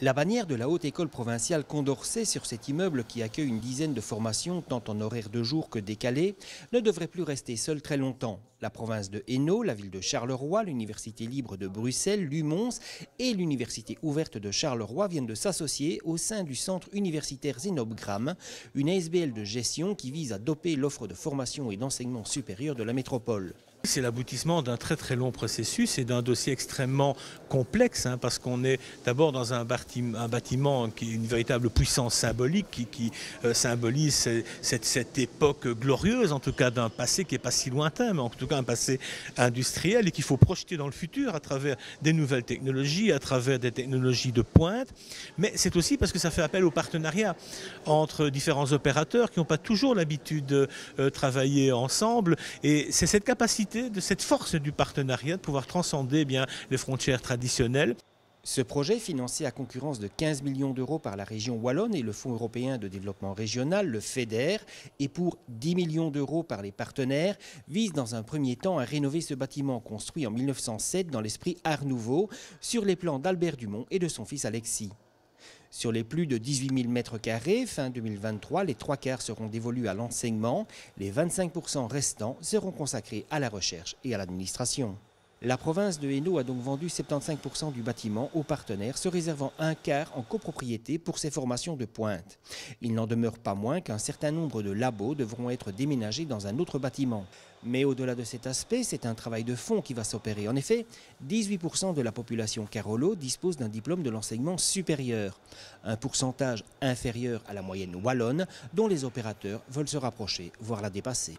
La bannière de la Haute École provinciale Condorcet sur cet immeuble qui accueille une dizaine de formations tant en horaire de jour que décalé ne devrait plus rester seule très longtemps. La province de Hainaut, la ville de Charleroi, l'Université libre de Bruxelles, l'UMONS et l'Université ouverte de Charleroi viennent de s'associer au sein du centre universitaire Zénobgramme, une ASBL de gestion qui vise à doper l'offre de formation et d'enseignement supérieur de la métropole. C'est l'aboutissement d'un très long processus et d'un dossier extrêmement complexe, parce qu'on est d'abord dans un bâtiment qui est une véritable puissance symbolique qui symbolise cette époque glorieuse, en tout cas d'un passé qui n'est pas si lointain, mais en tout cas un passé industriel et qu'il faut projeter dans le futur à travers des nouvelles technologies, à travers des technologies de pointe. Mais c'est aussi parce que ça fait appel au partenariat entre différents opérateurs qui n'ont pas toujours l'habitude de travailler ensemble, et c'est cette capacité de cette force du partenariat de pouvoir transcender les frontières traditionnelles. Ce projet, financé à concurrence de 15 millions d'euros par la région wallonne et le Fonds européen de développement régional, le FEDER, et pour 10 millions d'euros par les partenaires, vise dans un premier temps à rénover ce bâtiment construit en 1907 dans l'esprit Art Nouveau, sur les plans d'Albert Dumont et de son fils Alexis. Sur les plus de 18 000 m², fin 2023, les 3/4 seront dévolus à l'enseignement, les 25% restants seront consacrés à la recherche et à l'administration. La province de Hainaut a donc vendu 75% du bâtiment aux partenaires, se réservant un quart en copropriété pour ses formations de pointe. Il n'en demeure pas moins qu'un certain nombre de labos devront être déménagés dans un autre bâtiment. Mais au-delà de cet aspect, c'est un travail de fond qui va s'opérer. En effet, 18% de la population Carolo dispose d'un diplôme de l'enseignement supérieur, un pourcentage inférieur à la moyenne wallonne dont les opérateurs veulent se rapprocher, voire la dépasser.